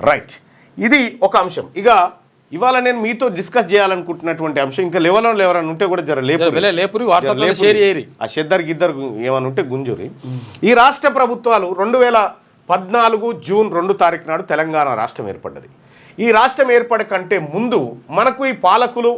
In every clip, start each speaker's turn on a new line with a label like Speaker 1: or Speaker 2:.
Speaker 1: Right, ఇది ఒక అంశం. ఇక ఇవాళ నేను మీతో డిస్కస్ చేయాలనుకుంటున్నటువంటి అంశం, ఇంకా ఎవరైనా ఉంటే కూడా
Speaker 2: లేపురి
Speaker 1: ఆ షెద్దరికి ఇద్దరు ఏమైనా ఉంటే గుంజూరి. ఈ రాష్ట్ర ప్రభుత్వాలు 2014 జూన్ 2 తారీఖు నాడు తెలంగాణ రాష్ట్రం ఏర్పడ్డది. ఈ రాష్ట్రం ఏర్పడకంటే ముందు మనకు ఈ పాలకులు,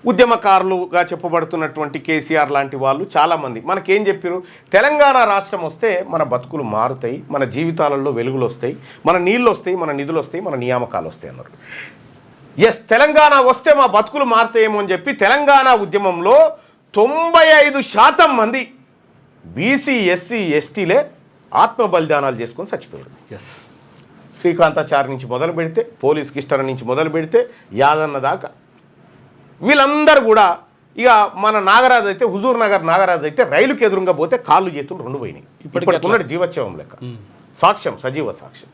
Speaker 1: ఉద్యమకారులుగా చెప్పబడుతున్నటువంటి కేసీఆర్ లాంటి వాళ్ళు చాలామంది మనకేం చెప్పారు, తెలంగాణ రాష్ట్రం వస్తే మన బతుకులు మారుతాయి, మన జీవితాలలో వెలుగులు వస్తాయి, మన నీళ్ళు వస్తాయి, మన నిధులు వస్తాయి, మన నియామకాలు వస్తాయి అన్నారు. ఎస్, తెలంగాణ వస్తే మా బతుకులు మారుతాయేమో అని చెప్పి తెలంగాణ ఉద్యమంలో 95% మంది బీసీ, ఎస్సీ, ఎస్టీలే ఆత్మ బలిదానాలు చేసుకొని చచ్చిపోయారు. శ్రీకాంతాచారి నుంచి మొదలు పెడితే, పోలీస్ కిష్టర నుంచి మొదలు పెడితే, యాదన్న దాకా వీళ్ళందరూ కూడా. ఇక మన నాగరాజు అయితే, హుజూర్ నగర్ నాగరాజు అయితే రైలుకి ఎదురుగా పోతే కాళ్ళు చేతులు 2 పోయినాయి. ఇప్పటికున్నది జీవోత్సవం లెక్క, సాక్ష్యం, సజీవ సాక్ష్యం.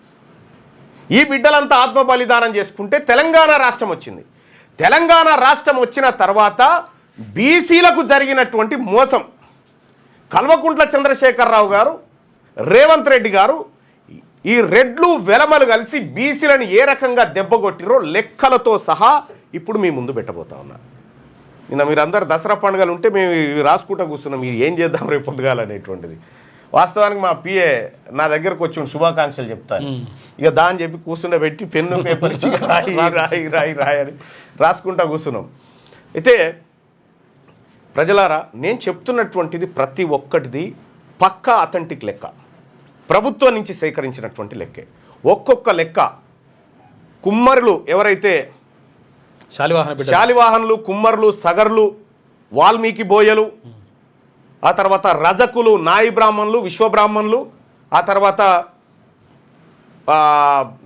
Speaker 1: ఈ బిడ్డలంతా ఆత్మ బలిదానం చేసుకుంటే తెలంగాణ రాష్ట్రం వచ్చింది. తెలంగాణ రాష్ట్రం వచ్చిన తర్వాత బీసీలకు జరిగినటువంటి మోసం, కల్వకుంట్ల చంద్రశేఖరరావు గారు, రేవంత్ రెడ్డి గారు, ఈ రెడ్లు వెలమలు కలిసి బీసీలను ఏ రకంగా దెబ్బగొట్టిరో లెక్కలతో సహా ఇప్పుడు మీ ముందు పెట్టబోతా ఉన్నా. నిన్న మీరందరూ దసరా పండుగలు ఉంటే మేము రాసుకుంటూ కూర్చున్నాం, మీరు ఏం చేద్దాం రేపు పొద్దుగాలనేటువంటిది. వాస్తవానికి మా పిఏ నా దగ్గరకు వచ్చి శుభాకాంక్షలు చెప్తాను, ఇక దాని చెప్పి కూర్చుండ పెట్టి పెన్ను పేపర్ ఇచ్చి రాయి రాయి రాయి రాయి అని రాసుకుంటా కూర్చున్నాం. అయితే ప్రజలారా, నేను చెప్తున్నటువంటిది ప్రతి ఒక్కటిది పక్కా అథెంటిక్ లెక్క, ప్రభుత్వం నుంచి సేకరించినటువంటి లెక్కే. ఒక్కొక్క లెక్క కుమ్మరులు ఎవరైతే శాలివాహనులు, కుమ్మరులు, సగర్లు, వాల్మీకి బోయలు, ఆ తర్వాత రజకులు, నాయి బ్రాహ్మణులు, విశ్వబ్రాహ్మణులు, ఆ తర్వాత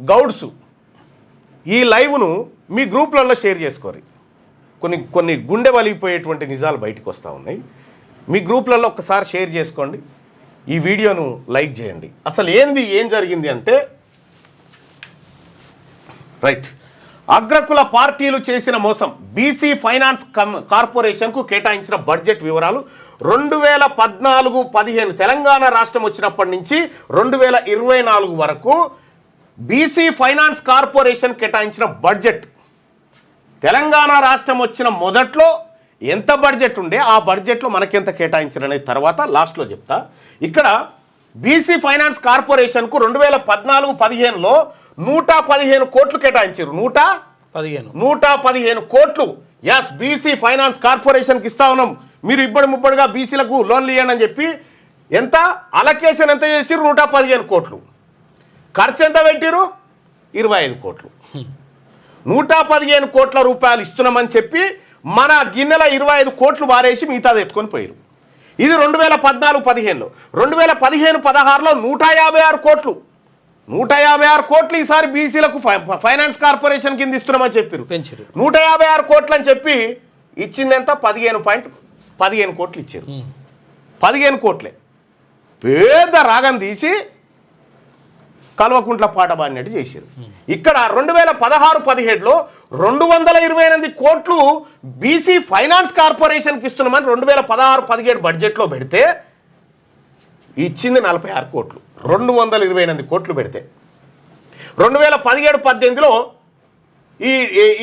Speaker 1: గౌడ్సు, ఈ లైవ్ను మీ గ్రూప్లలో షేర్ చేసుకోరు. కొన్ని గుండె వలిగిపోయేటువంటి నిజాలు బయటకు వస్తూ ఉన్నాయి. మీ గ్రూప్లలో ఒక్కసారి షేర్ చేసుకోండి, ఈ వీడియోను లైక్ చేయండి. అసలు ఏం జరిగింది అంటే, రైట్, అగ్రకుల పార్టీలు చేసిన మోసం, బీసీ ఫైనాన్స్ కార్పొరేషన్కు కేటాయించిన బడ్జెట్ వివరాలు. 2014-15 తెలంగాణ రాష్ట్రం వచ్చినప్పటి నుంచి 2024 వరకు బీసీ ఫైనాన్స్ కార్పొరేషన్ కేటాయించిన బడ్జెట్, తెలంగాణ రాష్ట్రం వచ్చిన మొదట్లో ఎంత బడ్జెట్ ఉండే, ఆ బడ్జెట్లో మనకెంత కేటాయించారనేది తర్వాత లాస్ట్లో చెప్తా. ఇక్కడ బీసీ ఫైనాన్స్ కార్పొరేషన్కు 2014-15లో 115 కోట్లు కేటాయించారు. 115 కోట్లు. ఎస్, బీసీ ఫైనాన్స్ కార్పొరేషన్కి ఇస్తా ఉన్నాం, మీరు ముప్పడిగా బీసీలకు లోన్లు ఇవ్వండి అని చెప్పి ఎంత అలొకేషన్ ఎంత చేసిరు? 115 కోట్లు. ఖర్చు ఎంత పెట్టిరు? 25 కోట్లు. 115 కోట్ల రూపాయలు ఇస్తున్నామని చెప్పి మన గిన్నెల 25 కోట్లు వారేసి మిగతాది ఎత్తుకొని పోయారు. ఇది 2014-15లో. 2015-16లో 156 కోట్లు. 156 కోట్లు ఈసారి బీసీలకు ఫైనాన్స్ కార్పొరేషన్ కింద ఇస్తున్నామని చెప్పారు. 156 కోట్లు అని చెప్పి ఇచ్చింది ఎంత? 15 కోట్లు ఇచ్చారు. 15 కోట్లే పెద్ద రాగం తీసి కల్వకుంట్ల పాట బాడినట్టు చేశారు. ఇక్కడ 2016-17లో 228 కోట్లు బీసీ ఫైనాన్స్ కార్పొరేషన్కి ఇస్తున్నామని 2016-17 బడ్జెట్లో పెడితే ఇచ్చింది 46 కోట్లు. 228 కోట్లు పెడితే 2017-18లో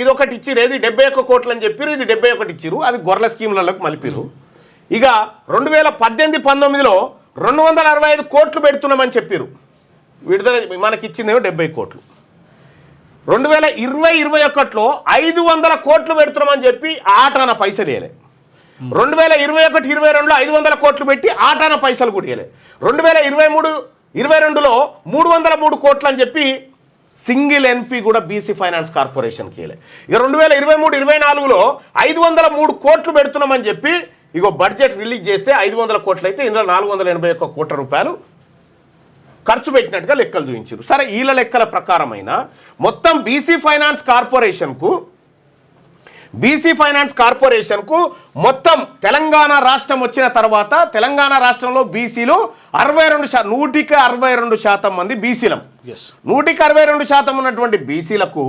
Speaker 1: ఇదొకటి ఇచ్చిరు, ఏది 71 కోట్లు అని చెప్పారు, ఇది 71 ఇచ్చిరు, అది గొర్రెల స్కీమ్లకు మలిపిరు. ఇక 2018-19లో 265 కోట్లు పెడుతున్నామని చెప్పారు, విడుదల మనకి ఇచ్చిందేమో 70 కోట్లు. 2020-21లో 500 కోట్లు పెడుతున్నామని చెప్పి ఆటాన పైసలు ఇవ్వలే. 2021-22లో 500 కోట్లు పెట్టి ఆటాన పైసలు కూడా ఇవ్వలే. 2023-22లో 303 కోట్లు అని చెప్పి సింగిల్ ఎన్పీ కూడా బీసీ ఫైనాన్స్ కార్పొరేషన్కి ఇవ్వలే. ఇక 2023-24లో 503 కోట్లు పెడుతున్నామని చెప్పి ఇగో బడ్జెట్ రిలీజ్ చేస్తే 500 కోట్లు అయితే ఇందులో 481 కోట్ల రూపాయలు ఖర్చు పెట్టినట్టుగా లెక్కలు చూపించారు. సరే, వీళ్ళ లెక్కల ప్రకారమైన మొత్తం బీసీ ఫైనాన్స్ కార్పొరేషన్కు మొత్తం తెలంగాణ రాష్ట్రం వచ్చిన తర్వాత తెలంగాణ రాష్ట్రంలో బీసీలు 162% మంది బీసీలం. 162% ఉన్నటువంటి బీసీలకు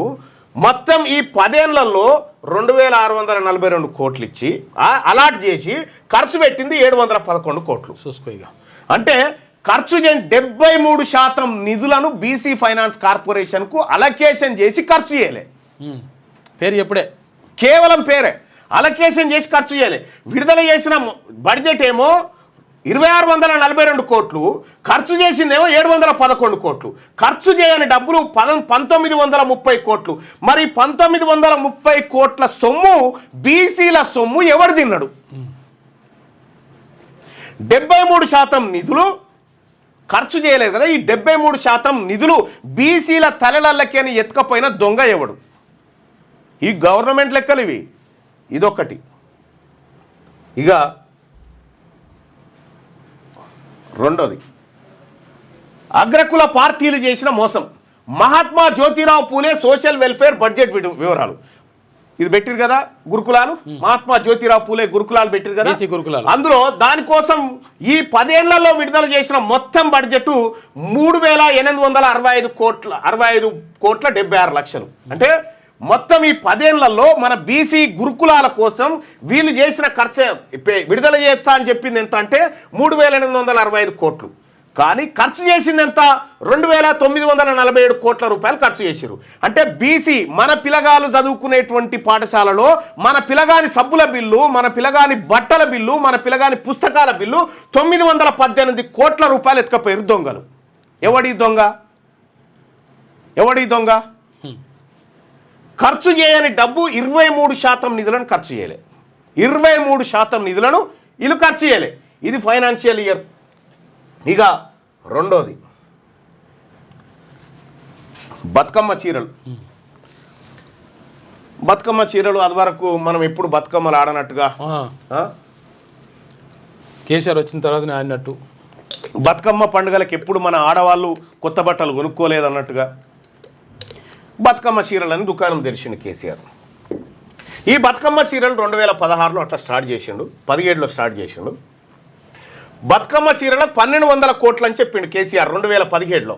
Speaker 1: మొత్తం ఈ 10 ఏళ్లలో 2642 కోట్లు ఇచ్చి అలాట్ చేసి ఖర్చు పెట్టింది 711 కోట్లు.
Speaker 2: చూసుకో.
Speaker 1: అంటే ఖర్చు చేయని 73% నిధులను బీసీ ఫైనాన్స్ కార్పొరేషన్కు అలొకేషన్ చేసి ఖర్చు చేయలే.
Speaker 2: పేరు ఎప్పుడే
Speaker 1: కేవలం పేరే అలొకేషన్ చేసి ఖర్చు చేయలే. విడుదల చేసిన బడ్జెట్ ఏమో 2642 కోట్లు, ఖర్చు చేసిందేమో 711 కోట్లు. ఖర్చు చేయని డబ్బులు 1930 కోట్లు. మరి 1930 కోట్ల సొమ్ము బీసీల సొమ్ము ఎవడు తిన్నాడు? 73% నిధులు ఖర్చు చేయలేదు కదా. ఈ 73% నిధులు బీసీల తలలల్లకి అని ఎత్తుకపోయిన దొంగ ఎవడు? ఈ గవర్నమెంట్ లెక్కలు ఇవి. ఇదొకటి. ఇక రెండోది, అగ్రకుల పార్టీలు చేసిన మోసం. Mahatma Jyotirao Phule social welfare budget వివరాలు ఇది పెట్టిరు కదా. గురుకులాలు, మహాత్మా జ్యోతిరావు పూలే గురుకులాలు పెట్టిరు కదా. అందులో దానికోసం ఈ 10 ఏళ్లలో విడుదల చేసిన మొత్తం బడ్జెట్ 3865 కోట్ల 76 లక్షలు. అంటే మొత్తం ఈ 10 ఏళ్లలో మన బీసీ గురుకులాల కోసం వీళ్ళు చేసిన ఖర్చు విడుదల చేస్తా అని చెప్పింది ఎంత అంటే 3865 కోట్లు. కానీ ఖర్చు చేసింది ఎంత? 2947 కోట్ల రూపాయలు ఖర్చు చేశారు. అంటే బీసీ మన పిల్లగాలు చదువుకునేటువంటి పాఠశాలలో మన పిల్లగాని సబ్బుల బిల్లు, మన పిల్లగాని బట్టల బిల్లు, మన పిల్లగాని పుస్తకాల బిల్లు 918 కోట్ల రూపాయలు ఎత్తుకపోయారు దొంగలు. ఎవడి దొంగ? ఖర్చు చేయని డబ్బు 23% నిధులను ఖర్చు చేయలే. 23% నిధులను వీళ్ళు ఖర్చు చేయలే. ఇది ఫైనాన్షియల్ ఇయర్. ఇక రెండోది, బతుకమ్మ చీరలు అది వరకు మనం ఎప్పుడు బతుకమ్మలు ఆడనట్టుగా
Speaker 2: కేసీఆర్ వచ్చిన తర్వాత ఆడినట్టు
Speaker 1: బతుకమ్మ పండుగలకు ఎప్పుడు మన ఆడవాళ్ళు కొత్త బట్టలు కొనుక్కోలేదన్నట్టుగా బతుకమ్మ చీరలని దుకాణం తెరిచిండు కేసీఆర్. ఈ బతుకమ్మ చీరలు 2016లో అట్లా స్టార్ట్ చేసిండు, 17లో స్టార్ట్ చేసిండు. బతుకమ్మ చీరలకు 1200 కోట్లు అని చెప్పిండు కేసీఆర్ 2017లో.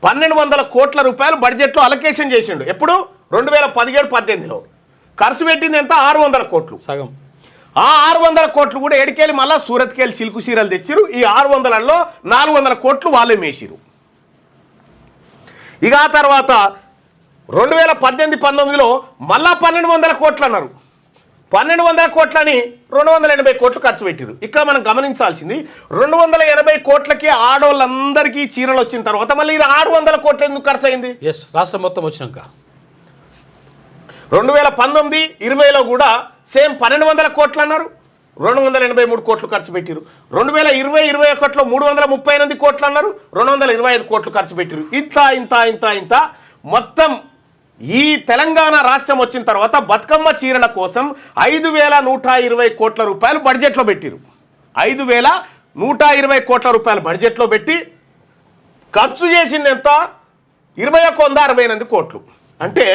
Speaker 1: 1200 కోట్ల రూపాయలు బడ్జెట్లో అలొకేషన్ చేసిండు. ఎప్పుడు? 2017-18లో. ఖర్చు పెట్టింది ఎంత? 600 కోట్లు.
Speaker 2: సగం.
Speaker 1: ఆ 600 కోట్లు కూడా ఎడికెళ్ళి మళ్ళీ సూరత్కెళ్ళి సిల్కు చీరలు తెచ్చిరు. ఈ 600లలో 400 కోట్లు వాళ్ళే మేసిరు. ఇక ఆ తర్వాత 2018-19లో మళ్ళా 1200 కోట్లు అన్నారు. 1200 కోట్లని 280 కోట్లు ఖర్చు పెట్టారు. ఇక్కడ మనం గమనించాల్సింది 280 కోట్లకి ఆడవాళ్ళందరికీ చీరలు వచ్చిన తర్వాత మళ్ళీ 600 కోట్లు ఎందుకు ఖర్చు అయింది?
Speaker 2: రాష్ట్రం మొత్తం వచ్చినాక
Speaker 1: 2019-20లో కూడా సేమ్ 1200 కోట్లు అన్నారు, 283 కోట్లు ఖర్చు పెట్టారు. 2020-21లో 338 కోట్లు అన్నారు, 225 కోట్లు ఖర్చు పెట్టారు. ఇంత మొత్తం ఈ తెలంగాణ రాష్ట్రం వచ్చిన తర్వాత బతుకమ్మ చీరల కోసం 5120 కోట్ల రూపాయలు బడ్జెట్లో పెట్టారు. 5120 కోట్ల రూపాయలు బడ్జెట్లో పెట్టి ఖర్చు చేసింది ఎంత? 2168 కోట్లు. అంటే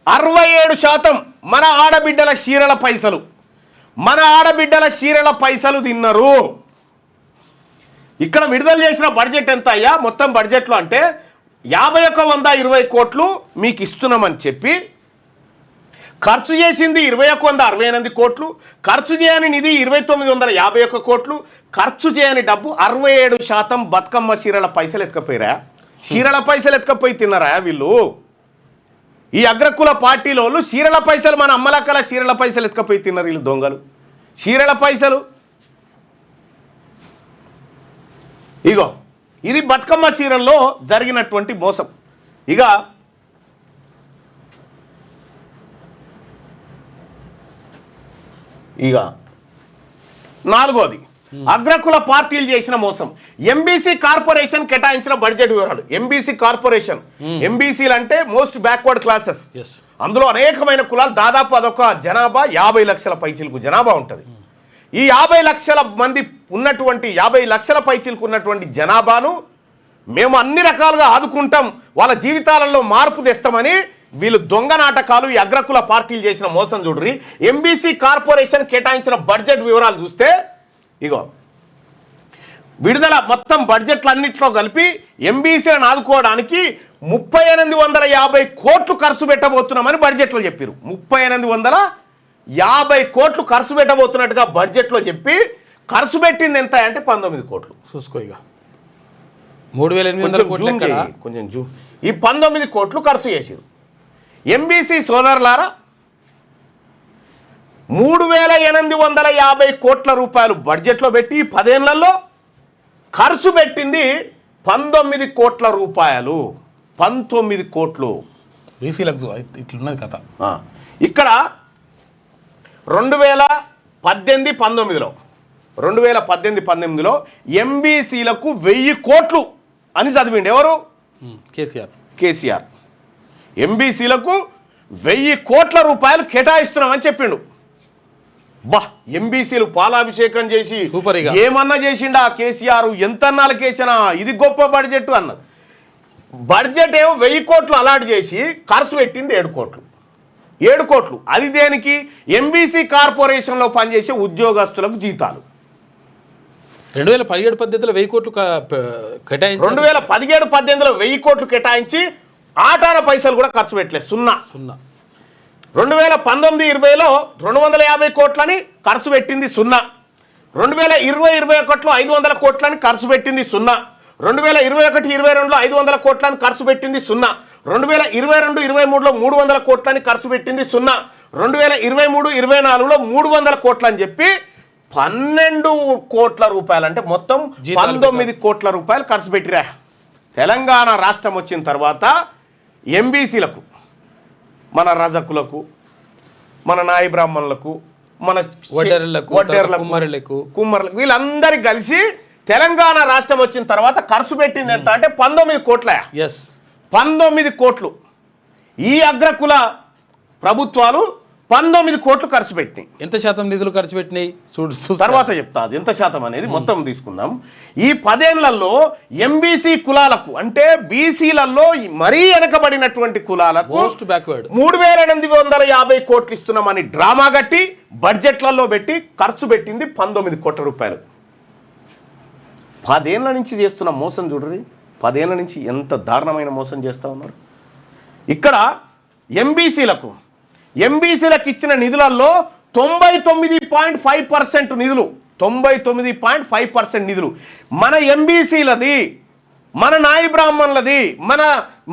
Speaker 1: 67% మన ఆడబిడ్డల చీరల పైసలు తిన్నారు. ఇక్కడ విడుదల చేసిన బడ్జెట్ ఎంత అయ్యా మొత్తం బడ్జెట్లో అంటే 5120 కోట్లు మీకు ఇస్తున్నామని చెప్పి ఖర్చు చేసింది 2168 కోట్లు, ఖర్చు చేయని నిధి 2951 కోట్లు, ఖర్చు చేయని డబ్బు 67% బతుకమ్మ చీరల పైసలు ఎత్తుకపోయిరా. చీరల పైసలు ఎత్తుకపోయి తిన్నారా వీళ్ళు? ఈ అగ్రకుల పార్టీలో చీరల పైసలు, మన అమ్మలక్కల చీరల పైసలు ఎత్తుకపోయి తిన్నారు వీళ్ళు దొంగలు. చీరల పైసలు ఇగో ఇది బతుకమ్మ చీరల్లో జరిగినటువంటి మోసం. ఇక నాలుగోది, అగ్రకుల పార్టీలు చేసిన మోసం. ఎంబీసీ కార్పొరేషన్ కేటాయించిన బడ్జెట్ వివరాలు. ఎంబీసీలు అంటే మోస్ట్ బ్యాక్వర్డ్ క్లాసెస్. అందులో అనేకమైన కులాలు, దాదాపు అదొక జనాభా 50 లక్షల పైచిలకు జనాభా ఉంటుంది. ఈ 50 లక్షల మంది ఉన్నటువంటి 50 లక్షల పైచిలకు ఉన్నటువంటి జనాభాను మేము అన్ని రకాలుగా ఆదుకుంటాం, వాళ్ళ జీవితాలలో మార్పు తెస్తామని వీళ్ళు దొంగ నాటకాలు, ఈ అగ్రకుల పార్టీలు చేసిన మోసం చూడ్రి. ఎంబీసీ కార్పొరేషన్ కేటాయించిన బడ్జెట్ వివరాలు చూస్తే ఇగో విడుదల మొత్తం బడ్జెట్లన్నింటిలో కలిపి ఎంబీసీలను ఆదుకోవడానికి 3850 కోట్లు ఖర్చు పెట్టబోతున్నామని బడ్జెట్లో చెప్పారు. 3850 కోట్లు ఖర్చు పెట్టబోతున్నట్టుగా బడ్జెట్లో చెప్పి ఖర్చు పెట్టింది ఎంత అంటే 19 కోట్లు.
Speaker 2: చూసుకో ఇక 3,800 కోట్లు
Speaker 1: జూమ్
Speaker 2: ఎక్కడ?
Speaker 1: చేయి, కొంచెం జూమ్. ఈ 19 కోట్లు ఖర్చు చేసారు. ఎంబీసీ సోదరులారా 3,850 కోట్ల రూపాయలు బడ్జెట్లో పెట్టి 10 ఏళ్లలో ఖర్చు పెట్టింది 19 కోట్ల రూపాయలు. 19 కోట్లు.
Speaker 2: బీసీలకు ఇట్లున్నది కథ.
Speaker 1: ఇక్కడ 2018-19లో ఎంబీసీలకు 1000 కోట్లు అని చదివిండి. ఎవరు? కేసీఆర్. ఎంబీసీలకు 1000 కోట్ల రూపాయలు కేటాయిస్తున్నామని చెప్పిండు. బా, ఎంబీసీలు పాలాభిషేకం చేసి ఏమన్నా చేసిండా కేసీఆర్? ఎంత అన్నాళ్ళకేసినా ఇది గొప్ప బడ్జెట్ అన్నది. బడ్జెట్ ఏమో 1000 కోట్లు అలాట్ చేసి ఖర్చు పెట్టింది 7 కోట్లు. 7 కోట్లు. అది దేనికి? ఎంబీసీ కార్పొరేషన్లో పనిచేసే ఉద్యోగస్తులకు జీతాలు.
Speaker 2: 2017-18లో 1000 కోట్లు కేటాయించి
Speaker 1: 2017-18లో 1000 కోట్లు కేటాయించి ఆటాన పైసలు కూడా ఖర్చు పెట్టలేదు. సున్నా. 2019-20లో 250 కోట్లని ఖర్చు పెట్టింది. సున్నా. 2020-21లో 500 కోట్లని ఖర్చు పెట్టింది. సున్నా. 2021-22లో 500 కోట్లని ఖర్చు పెట్టింది. సున్నా. 2022-23లో 300 కోట్లని ఖర్చు పెట్టింది. సున్నా. 2023-24లో 300 కోట్లని చెప్పి 12 కోట్ల రూపాయలు, అంటే మొత్తం 19 కోట్ల రూపాయలు ఖర్చు పెట్టిరా. తెలంగాణ రాష్ట్రం వచ్చిన తర్వాత ఎంబీసీలకు, మన రజకులకు, మన నాయి బ్రాహ్మణులకు, మన
Speaker 2: వడ్డేర్లకు,
Speaker 1: కుమ్మరులకు, వీళ్ళందరికీ కలిసి తెలంగాణ రాష్ట్రం వచ్చిన తర్వాత ఖర్చు పెట్టింది ఎంత అంటే 19 కోట్ల. 19 కోట్లు. ఈ అగ్రకుల ప్రభుత్వాలు 19 కోట్లు ఖర్చు పెట్టినాయి.
Speaker 2: ఎంత శాతం నిధులు ఖర్చు పెట్టినాయి
Speaker 1: తర్వాత చెప్తా, అది ఎంత శాతం అనేది మొత్తం తీసుకుందాం. ఈ 10 ఏళ్లలో ఎంబీసీ కులాలకు, అంటే బీసీలలో మరీ వెనకబడినటువంటి కులాలకు 3,850 కోట్లు ఇస్తున్నామని డ్రామా కట్టి బడ్జెట్లలో పెట్టి ఖర్చు పెట్టింది 19 కోట్ల రూపాయలు. 10 ఏళ్ల నుంచి చేస్తున్న మోసం చూడరి. 10 ఏళ్ల నుంచి ఎంత దారుణమైన మోసం చేస్తూ ఉన్నారు. ఇక్కడ ఎంబీసీలకు ఇచ్చిన నిధులలో 99.5% నిధులు, 99.5% నిధులు మన ఎంబీసీలది, మన నాయి బ్రాహ్మణులది,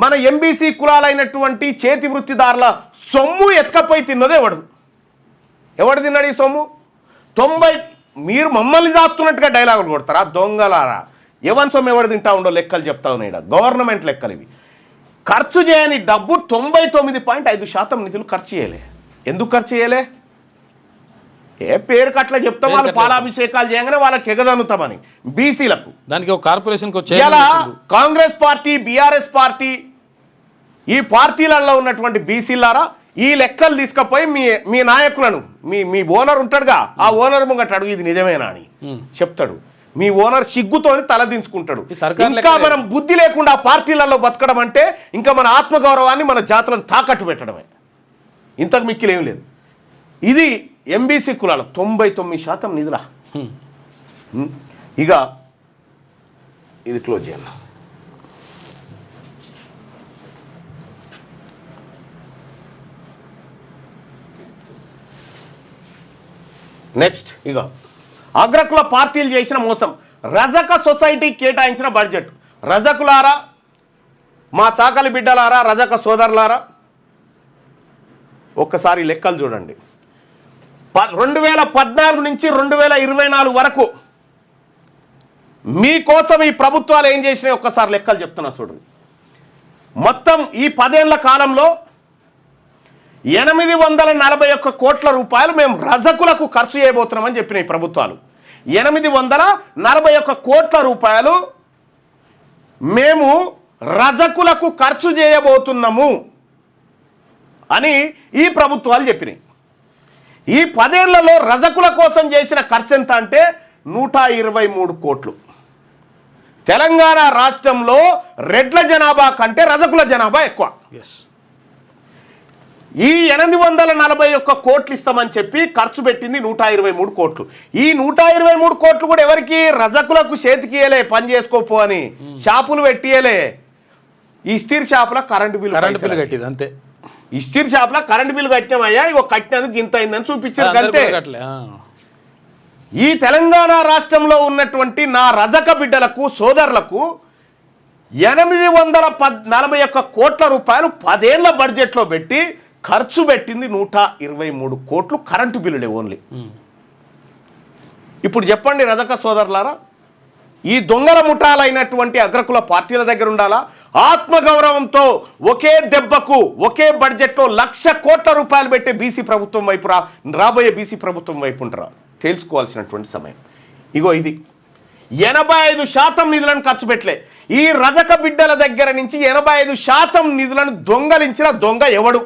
Speaker 1: మన ఎంబీసీ కులాలైనటువంటి చేతి వృత్తిదారుల సొమ్ము ఎత్తుకపోయి తిన్నది ఎవడు తిన్నాడు ఈ సొమ్ము? మీరు మమ్మల్ని దాస్తున్నట్టుగా డైలాగులు కొడతారా దొంగలారా? ఎవరి సొమ్ము ఎవరు తింటా ఉండో లెక్కలు చెప్తా ఉన్నాయి. గవర్నమెంట్ లెక్కలు ఇవి. ఖర్చు చేయని డబ్బు 99.5% నిధులు ఖర్చు చేయలే. ఎందుకు ఖర్చు చేయలే? పేరుకి అట్లా చెప్తాం, వాళ్ళు పాలాభిషేకాలు చేయగానే వాళ్ళకి ఎగదనుతామని. బీసీలకు
Speaker 2: దానికి ఒక కార్పొరేషన్
Speaker 1: ఇలా కాంగ్రెస్ పార్టీ, బీఆర్ఎస్ పార్టీ, ఈ పార్టీలలో ఉన్నటువంటి బీసీలారా ఈ లెక్కలు తీసుకుపోయి మీ నాయకులను, మీ ఓనర్ ఉంటాడుగా, ఆ ఓనర్ ముంగట అడుగు ఇది నిజమేనా అని చెప్తాడు. మీ ఓనర్ సిగ్గుతోని తలదించుకుంటాడు. ఇంకా మనం బుద్ధి లేకుండా పార్టీలలో బతకడం అంటే ఇంకా మన ఆత్మగౌరవాన్ని, మన జాతులను తాకట్టు పెట్టడమే, ఇంతకు మిక్కిలేం లేదు. ఇది ఎంబీసీ కులాలు 99% నిధులా. ఇక ఇది క్లోజ్ చేయండి. నెక్స్ట్, ఇక అగ్రకుల పార్టీలు చేసిన మోసం. రజక సొసైటీ కేటాయించిన బడ్జెట్. రజకులారా, మా చాకలి బిడ్డలారా, రజక సోదరులారా, ఒక్కసారి లెక్కలు చూడండి. 2014 నుంచి 2024 వరకు మీకోసం ఈ ప్రభుత్వాలు ఏం చేసినాయి ఒక్కసారి లెక్కలు చెప్తున్నా చూడండి. మొత్తం ఈ 10 ఏళ్ల కాలంలో 841 కోట్ల రూపాయలు మేము రజకులకు ఖర్చు చేయబోతున్నామని చెప్పినాయి ప్రభుత్వాలు. 841 కోట్ల రూపాయలు మేము రజకులకు ఖర్చు చేయబోతున్నాము అని ఈ ప్రభుత్వాలు చెప్పినాయి. ఈ 10 ఏళ్లలో రజకుల కోసం చేసిన ఖర్చు ఎంత అంటే 123 కోట్లు. తెలంగాణ రాష్ట్రంలో రెడ్ల జనాభా కంటే రజకుల జనాభా ఎక్కువ. ఈ 841 కోట్లు ఇస్తామని చెప్పి ఖర్చు పెట్టింది 123 కోట్లు. ఈ 123 కోట్లు కూడా ఎవరికి? రజకులకు చేతికియలే, పని చేసుకోపో అని షాపులు పెట్టియలే. ఇస్తీర్ షాపుల కరెంటు బిల్లు
Speaker 2: కట్టింది అంతే.
Speaker 1: ఇస్తీర్ షాపుల కరెంటు బిల్లు కట్టినామయ్యా, ఇగో కట్టినందుకు ఇంత అయిందని చూపించారు అంతే. ఈ తెలంగాణ రాష్ట్రంలో ఉన్నటువంటి నా రజక బిడ్డలకు, సోదరులకు 841 కోట్ల రూపాయలు 10 ఏళ్ల బడ్జెట్లో పెట్టి ఖర్చు పెట్టింది 123 కోట్లు కరెంటు బిల్లులే ఓన్లీ. ఇప్పుడు చెప్పండి రజక సోదరులారా, ఈ దొంగల ముఠాలైనటువంటి అగ్రకుల పార్టీల దగ్గర ఉండాలా? ఆత్మగౌరవంతో ఒకే దెబ్బకు ఒకే బడ్జెట్లో 1,00,000 కోట్ల రూపాయలు పెట్టే బీసీ ప్రభుత్వం వైపు రాబోయే బీసీ ప్రభుత్వం వైపు ఉంటారా? తేల్చుకోవాల్సినటువంటి సమయం. ఇగో ఇది 85% నిధులను ఖర్చు పెట్టలే. ఈ రజక బిడ్డల దగ్గర నుంచి 85% నిధులను దొంగలించిన దొంగ ఎవడు?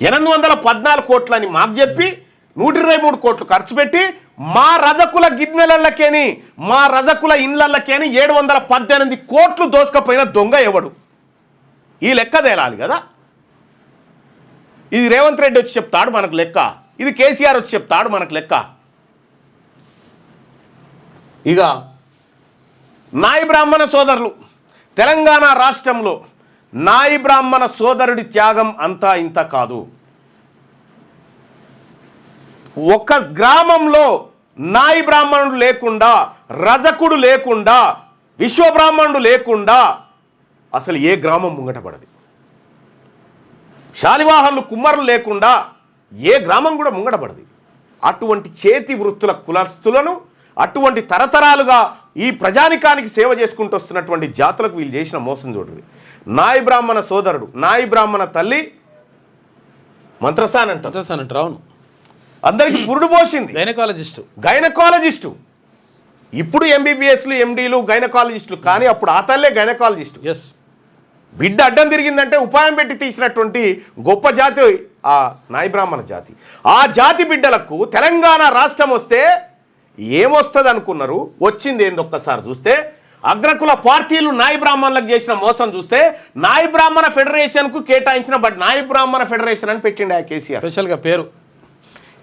Speaker 1: 814 కోట్లని మాకు చెప్పి 123 కోట్లు ఖర్చు పెట్టి మా రజకుల గిన్నెలకేని మా రజకుల ఇండ్లకేని 718 కోట్లు దోసుకపోయిన దొంగ ఎవడు? ఈ లెక్క తేలాలి కదా. ఇది రేవంత్ రెడ్డి వచ్చి చెప్తాడు మనకు లెక్క, ఇది కేసీఆర్ వచ్చి చెప్తాడు మనకు లెక్క. ఇక నాయి బ్రాహ్మణ సోదరులు, తెలంగాణ రాష్ట్రంలో నాయి బ్రాహ్మణ సోదరుడి త్యాగం అంతా ఇంత కాదు. ఒక గ్రామంలో నాయి బ్రాహ్మణుడు లేకుండా, రజకుడు లేకుండా, విశ్వబ్రాహ్మణుడు లేకుండా అసలు ఏ గ్రామం ముంగటపడదు. శాలివాహనులు కుమ్మరులు లేకుండా ఏ గ్రామం కూడా ముంగటపడదు. అటువంటి చేతి వృత్తుల కులస్తులను, అటువంటి తరతరాలుగా ఈ ప్రజానికానికి సేవ చేసుకుంటూ వస్తున్నటువంటి జాతులకు వీళ్ళు చేసిన మోసం చూడండి. నాయి బ్రాహ్మణ సోదరుడు, నాయి బ్రాహ్మణ తల్లి మంత్రసాన్ అంటారు,
Speaker 2: అవును, అందరికి
Speaker 1: పురుడు పోసింది. గైనకాలజిస్టు ఇప్పుడు ఎంబీబీఎస్లు, ఎండీలు, గైనకాలజిస్టులు, కానీ అప్పుడు ఆ తల్లే గైనకాలజిస్టు. బిడ్డ అడ్డం తిరిగిందంటే ఉపాయం పెట్టి తీసినటువంటి గొప్ప జాతి ఆ నాయి బ్రాహ్మణ జాతి. ఆ జాతి బిడ్డలకు తెలంగాణ రాష్ట్రం వస్తే ఏమొస్తుంది అనుకున్నారు? వచ్చింది ఏంది ఒక్కసారి చూస్తే, అగ్రకుల పార్టీలు నాయి బ్రాహ్మణులకు చేసిన మోసం చూస్తే, నాయి బ్రాహ్మణ ఫెడరేషన్కు కేటాయించిన నాయి బ్రాహ్మణ ఫెడరేషన్ అని పెట్టిండు ఆ కేసీఆర్
Speaker 2: స్పెషల్గా పేరు.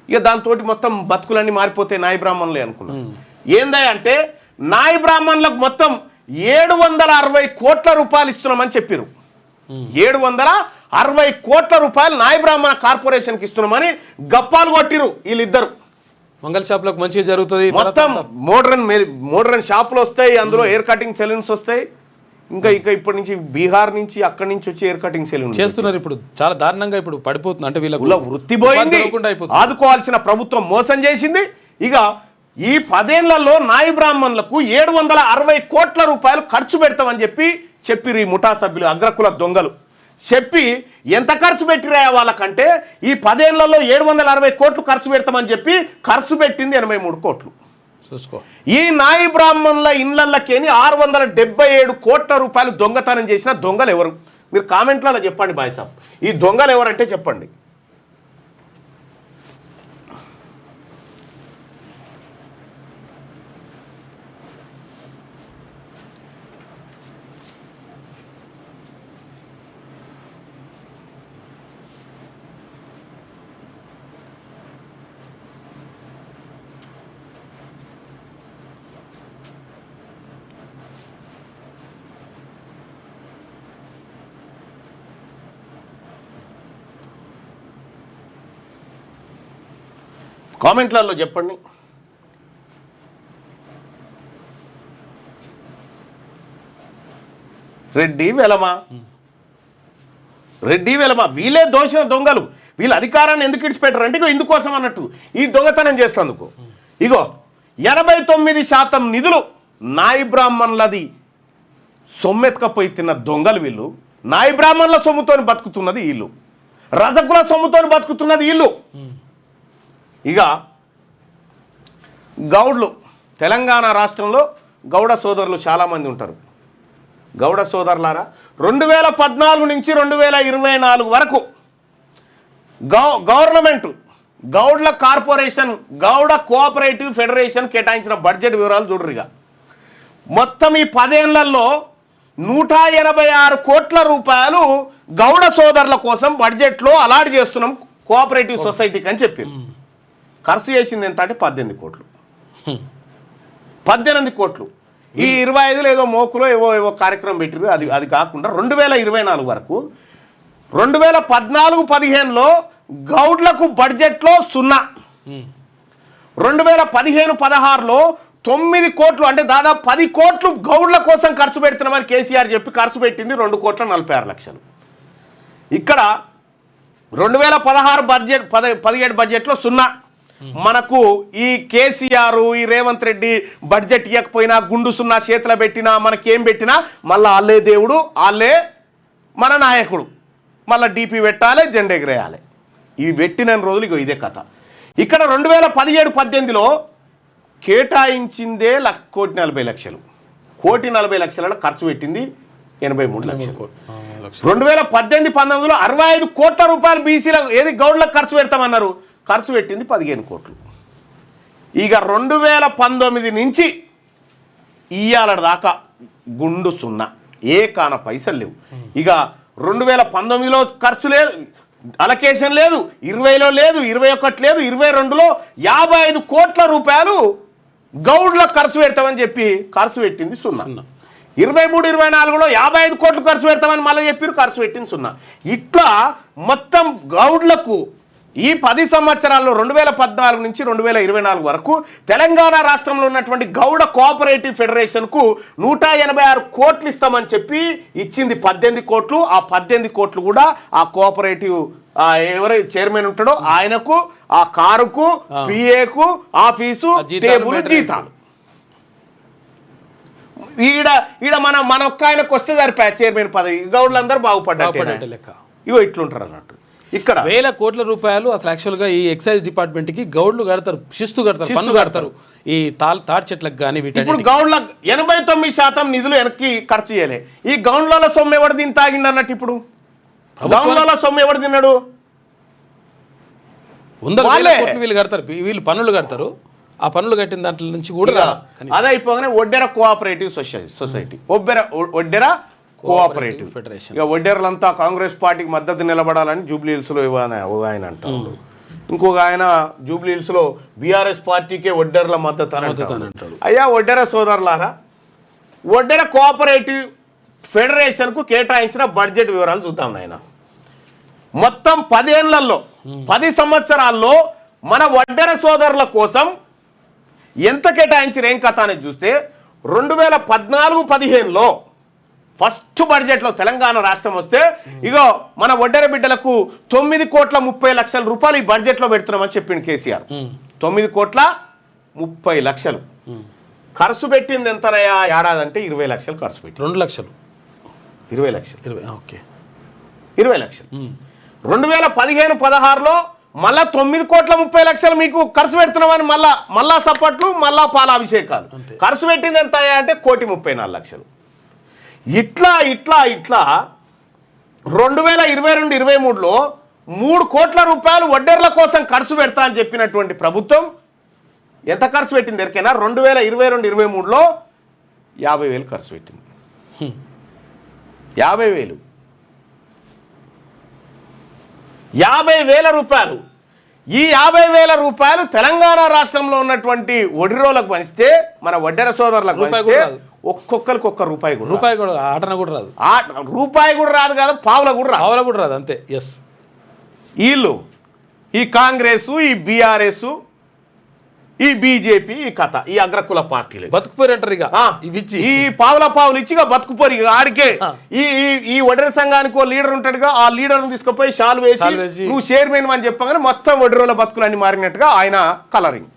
Speaker 1: ఇక దాంతో మొత్తం బతుకులన్నీ మారిపోతే నాయి బ్రాహ్మణులే అనుకున్నాం. ఏందా అంటే నాయి బ్రాహ్మణులకు మొత్తం 760 కోట్ల రూపాయలు ఇస్తున్నామని చెప్పారు. 760 కోట్ల రూపాయలు నాయి బ్రాహ్మణ కార్పొరేషన్కి ఇస్తున్నామని గప్పాలు కొట్టిరు వీళ్ళిద్దరు.
Speaker 2: మంగళ షాప్లకు మంచిగా జరుగుతుంది,
Speaker 1: మొత్తం మోడ్రన్ షాపులు వస్తాయి, అందులో హెయిర్ కటింగ్ సెలూన్స్ వస్తాయి. ఇంకా ఇప్పటి నుంచి బీహార్ నుంచి అక్కడి నుంచి వచ్చి హెయిర్ కటింగ్ సెలూన్
Speaker 2: చేస్తున్నారు. ఇప్పుడు చాలా దారుణంగా ఇప్పుడు పడిపోతుంది. అంటే వీళ్ళ
Speaker 1: వృత్తి పోయింది, ఆదుకోవాల్సిన ప్రభుత్వం మోసం చేసింది. ఇక ఈ 10 ఏళ్లలో నాయి బ్రాహ్మణులకు 760 కోట్ల రూపాయలు ఖర్చు పెడతామని చెప్పిరు ఈ ముఠా సభ్యులు, అగ్రకుల దొంగలు. చెప్పి ఎంత ఖర్చు పెట్టిరా వాళ్ళకంటే ఈ 10 ఏళ్లలో 760 కోట్లు ఖర్చు పెడతామని చెప్పి ఖర్చు పెట్టింది 83 కోట్లు. ఈ నాయి బ్రాహ్మణుల ఇండ్లకేని 677 కోట్ల రూపాయలు దొంగతనం చేసిన దొంగలు ఎవరు? మీరు కామెంట్లలో చెప్పండి బాయ్ సాబ్, ఈ దొంగలు ఎవరంటే చెప్పండి. కామెంట్లలో చెప్పండి. రెడ్డి వెలమా వీళ్ళే దోషణ దొంగలు. వీళ్ళు అధికారాన్ని ఎందుకు ఇడిచిపెట్టరు అంటే ఇగో ఇందుకోసం అన్నట్టు, ఈ దొంగతనం చేస్తందుకు. ఇగో 89% నిధులు నాయి బ్రాహ్మణులది సొమ్మెత్తుకపోయి తిన్న దొంగలు వీళ్ళు. నాయి బ్రాహ్మణుల సొమ్ముతోని బతుకుతున్నది వీళ్ళు, రజకుల సొమ్ముతోని బతుకుతున్నది వీళ్ళు. ఇక గౌడ్లు, తెలంగాణ రాష్ట్రంలో గౌడ సోదరులు చాలామంది ఉంటారు. గౌడ సోదరులారా, 2014 నుంచి 2024 వరకు గవర్నమెంట్ గౌడ్ల కార్పొరేషన్, గౌడ కోఆపరేటివ్ ఫెడరేషన్ కేటాయించిన బడ్జెట్ వివరాలు చూడరుగా. మొత్తం ఈ 10 ఏళ్లలో 186 కోట్ల రూపాయలు గౌడ సోదరుల కోసం బడ్జెట్లో అలాట్ చేస్తున్నాం కోఆపరేటివ్ సొసైటీకి అని చెప్పారు. ఖర్చు చేసింది ఎంత అంటే 18 కోట్లు. 18 కోట్లు. ఈ 25 ఏదో మోకులో ఏవో కార్యక్రమం పెట్టారు. అది కాకుండా 2024 వరకు 2014-15లో గౌడ్లకు బడ్జెట్లో 0, 2015-16లో 9 కోట్లు అంటే దాదాపు 10 కోట్లు గౌడ్ల కోసం ఖర్చు పెడుతున్నామని కేసీఆర్ చెప్పి ఖర్చు పెట్టింది 2,46,00,000. ఇక్కడ 2016 బడ్జెట్ 17 బడ్జెట్లో 0. మనకు ఈ కేసీఆర్ ఈ రేవంత్ రెడ్డి బడ్జెట్ ఇవ్వకపోయినా గుండు 0 చేతిలో పెట్టినా మనకేం పెట్టినా మళ్ళీ వాళ్ళే దేవుడు, వాళ్ళే మన నాయకుడు, మళ్ళీ డీపీ పెట్టాలి, జెండా ఎగరేయాలి. ఇవి పెట్టిన రోజులు ఇగో ఇదే కథ. ఇక్కడ 2017-18లో కేటాయించిందే 1,40,00,000. 1,40,00,000 ఖర్చు పెట్టింది 83 లక్షలు. 2018-19లో 65 కోట్ల రూపాయలు బీసీల ఏది గౌడ్లకు ఖర్చు పెడతామన్నారు, ఖర్చు పెట్టింది 15 కోట్లు. ఇక 2019 నుంచి ఇయ్యాల దాకా గుండు 0, ఏ కాన పైసలు లేవు. ఇక 2019లో ఖర్చు లేదు, అలొకేషన్ లేదు, 20లో లేదు, 21 లేదు, 22లో 55 కోట్ల రూపాయలు గౌడ్లకు ఖర్చు పెడతామని చెప్పి ఖర్చు పెట్టింది 0. 23-24లో 55 కోట్లు ఖర్చు పెడతామని మళ్ళీ చెప్పారు, ఖర్చు పెట్టింది 0. ఇట్లా మొత్తం గౌడ్లకు ఈ 10 సంవత్సరాల్లో 2014 నుంచి 2024 వరకు తెలంగాణ రాష్ట్రంలో ఉన్నటువంటి గౌడ కోఆపరేటివ్ ఫెడరేషన్కు 186 కోట్లు ఇస్తామని చెప్పి ఇచ్చింది 18 కోట్లు. ఆ 18 కోట్లు కూడా ఆ కోఆపరేటివ్ ఎవరు చైర్మన్ ఉంటాడో ఆయనకు, ఆ కారుకు, పిఏకు, ఆఫీసు, టేబుల్, జీతాలు. ఈడ మన ఒక్క ఆయనకు వస్తే సరిపోయా చైర్మన్ పదవి, గౌడ్లందరూ బాగుపడ్డట్టు లెక్క. ఇగో ఇట్లుంటారు అన్నట్టు. ఇక్కడ
Speaker 2: 1,000 కోట్ల రూపాయలు అసలు యాక్చువల్గా ఈ ఎక్సైజ్ డిపార్ట్మెంట్కి గౌడ్లు కడతారు, శిస్తు కడతారు, పన్ను కడతారు. ఈ తాటి చెట్లకు కానీ
Speaker 1: ఇప్పుడు గౌడ్ల 89% నిధులు వెనక్కి ఖర్చు చేయలే. ఈ గౌండ్ల సొమ్ము ఎవడు దీన్ని తాగిండి అన్నట్టు. ఇప్పుడు గౌండ్ల సొమ్ము ఎవడు తిన్నాడు?
Speaker 2: వీళ్ళు కడతారు, వీళ్ళు పన్నులు కడతారు. ఆ పన్నులు కట్టిన దాంట్లో నుంచి కూడా
Speaker 1: అదే అయిపోగానే Oddera cooperative society, Oddera cooperative federation. ఇక ఒడ్డెరలంతా కాంగ్రెస్ పార్టీకి మద్దతు నిలబడాలని జూబ్లీహిల్స్లో ఆయన అంటాడు, ఇంకొక ఆయన జూబ్లీహిల్స్లో బీఆర్ఎస్ పార్టీకే ఒడ్డెరల మద్దతు అని అంటాడు. అయ్యా ఒడ్డెర సోదరులారా, ఒడ్డెర కోఆపరేటివ్ ఫెడరేషన్కు కేటాయించిన బడ్జెట్ వివరాలు చూద్దాం నాయన. మొత్తం 10 ఏళ్లలో 10 సంవత్సరాల్లో మన ఒడ్డెర సోదరుల కోసం ఎంత కేటాయించిన ఏం కథ అనేది చూస్తే 2014-15లో ఫస్ట్ బడ్జెట్లో తెలంగాణ రాష్ట్రం వస్తే ఇగో మన ఒడ్డెర బిడ్డలకు 9,30,00,000 రూపాయలు ఈ బడ్జెట్లో పెడుతున్నామని చెప్పిండు కేసీఆర్. 9,30,00,000 ఖర్చు పెట్టింది ఎంతనయా ఏడాది అంటే 20 లక్షలు ఖర్చు పెట్టి
Speaker 2: 2 లక్షలు
Speaker 1: 20 లక్షలు
Speaker 2: 20
Speaker 1: లక్షలు. 2015-16లో మళ్ళా 9,30,00,000 మీకు ఖర్చు పెడుతున్నామని మళ్ళా సప్పట్లు, మళ్ళా పాలాభిషేకాలు. ఖర్చు పెట్టింది ఎంత అంటే 1,34,00,000. ఇట్లా 2022-23లో 3 కోట్ల రూపాయలు వడ్డెర్ల కోసం ఖర్చు పెడతా అని చెప్పినటువంటి ప్రభుత్వం ఎంత ఖర్చు పెట్టింది ఎరికైనా? 2022-23లో 50,000 ఖర్చు పెట్టింది. 50,000 రూపాయలు. ఈ 50,000 రూపాయలు తెలంగాణ రాష్ట్రంలో ఉన్నటువంటి ఒడిరోలకు పంచితే, మన వడ్డెర సోదరులకు పంచితే ఒక్కొక్కరికి ఒక్క రూపాయి కూడా
Speaker 2: ఆటన కూడా రాదు.
Speaker 1: రూపాయి కూడా రాదు కదా, పావుల కూడా
Speaker 2: రాదు అంతే. ఎస్,
Speaker 1: వీళ్ళు ఈ కాంగ్రెస్, ఈ బీఆర్ఎస్, ఈ బీజేపీ, ఈ కథ, ఈ అగ్రకుల పార్టీలు
Speaker 2: బతుకుపోరు అంటారు. ఇక
Speaker 1: ఈ పావులు ఇచ్చి బతుకుపోరు. ఇక ఆడికే ఈ ఒడ్డెర సంఘానికి ఓ లీడర్ ఉంటాడుగా, ఆ లీడర్ను తీసుకుపోయి షాల్ వేసి నువ్వు చైర్మన్ అని చెప్పగానే మొత్తం ఒడ్డెరోల బతుకులన్నీ మారినట్టుగా ఆయన కలరింగ్.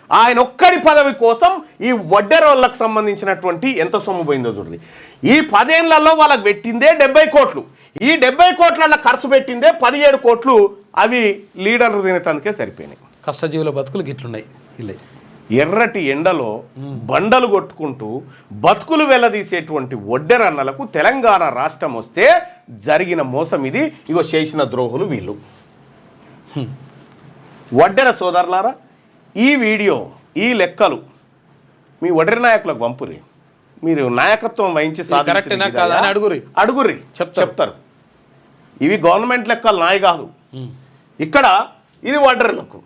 Speaker 1: ఆయన ఒక్కడి పదవి కోసం ఈ వడ్డెరోళ్ళకు సంబంధించినటువంటి ఎంత సొమ్ము పోయిందో చూడండి. ఈ 10 ఏళ్లలో వాళ్ళకి పెట్టిందే 70 కోట్లు. ఈ 70 కోట్ల ఖర్చు పెట్టిందే 17 కోట్లు. అవి లీడర్లు తినేందుకే సరిపోయినాయి.
Speaker 2: కష్టజీవుల బతుకులు గిట్లున్నాయి.
Speaker 1: ఎర్రటి ఎండలో బండలు కొట్టుకుంటూ బతుకులు వెల్లదీసేటువంటి ఒడ్డెరన్నలకు తెలంగాణ రాష్ట్రం వస్తే జరిగిన మోసం ఇది. ఇగో చేసిన ద్రోహులు వీళ్ళు. ఒడ్డెర సోదరులారా, ఈ వీడియో, ఈ లెక్కలు మీ ఒడ్డెర నాయకులకు పంపురి. మీరు నాయకత్వం వహించి అడుగురి చెప్తారు. ఇవి గవర్నమెంట్ లెక్కలు నాయ కాదు. ఇక్కడ ఇది ఒడ్డెరలకు.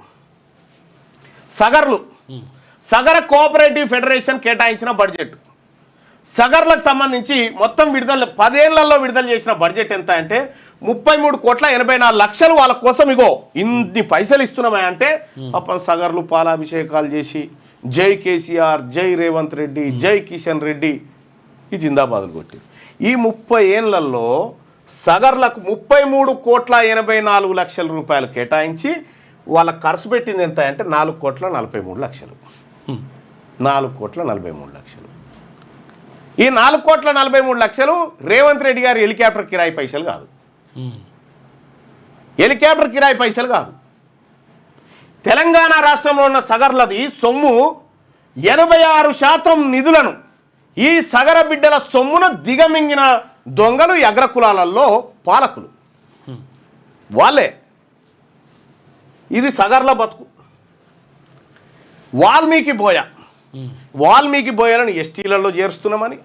Speaker 1: సగర కోఆపరేటివ్ ఫెడరేషన్ కేటాయించిన బడ్జెట్. సగర్లకు సంబంధించి మొత్తం 10 ఏళ్లలో విడుదల చేసిన బడ్జెట్ ఎంత అంటే 33,84,00,000 వాళ్ళ కోసం. ఇగో ఇన్ని పైసలు ఇస్తున్నామా అంటే అప్పుడు సగర్లు పాలాభిషేకాలు చేసి జై కేసీఆర్, జై రేవంత్ రెడ్డి, జై కిషన్ రెడ్డి ఈ జిందాబాదులు కొట్టి ఈ 30 ఏళ్లలో సగర్లకు 33,84,00,000 రూపాయలు కేటాయించి వాళ్ళ ఖర్చు పెట్టింది ఎంత అంటే 4,43,00,000. 4,43,00,000. ఈ 4,43,00,000 రేవంత్ రెడ్డి గారి హెలికాప్టర్ కిరాయి పైసలు కాదు. హెలికాప్టర్ కిరాయి పైసలు కాదు. తెలంగాణ రాష్ట్రంలో ఉన్న సగర్లది సొమ్ము 86% నిధులను ఈ సగర బిడ్డల సొమ్మును దిగమింగిన దొంగలు ఈ అగ్రకులాలలో పాలకులు వాళ్ళే. ఇది సగర్ల బతుకు. వాల్మీకి బోయలను ఎస్టీలలో చేరుస్తున్నామని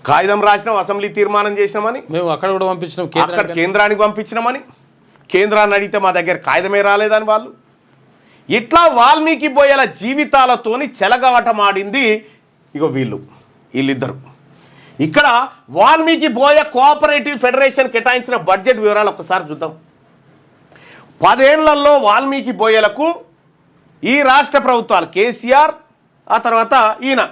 Speaker 1: కాగితం రాసినాం, అసెంబ్లీ తీర్మానం చేసినామని,
Speaker 2: మేము అక్కడ కూడా పంపించినాం,
Speaker 1: అక్కడ కేంద్రానికి పంపించినామని, కేంద్రాన్ని అడిగితే మా దగ్గర కాగితమే రాలేదని వాళ్ళు. ఇట్లా వాల్మీకి బోయల జీవితాలతోని చెలగాటమాడింది ఇగో వీళ్ళిద్దరు. ఇక్కడ వాల్మీకి బోయ కోఆపరేటివ్ ఫెడరేషన్ కేటాయించిన బడ్జెట్ వివరాలు ఒకసారి చూద్దాం. 10 ఏళ్లలో వాల్మీకి బోయలకు ఈ రాష్ట్ర ప్రభుత్వాలు కేసీఆర్, ఆ తర్వాత ఈయన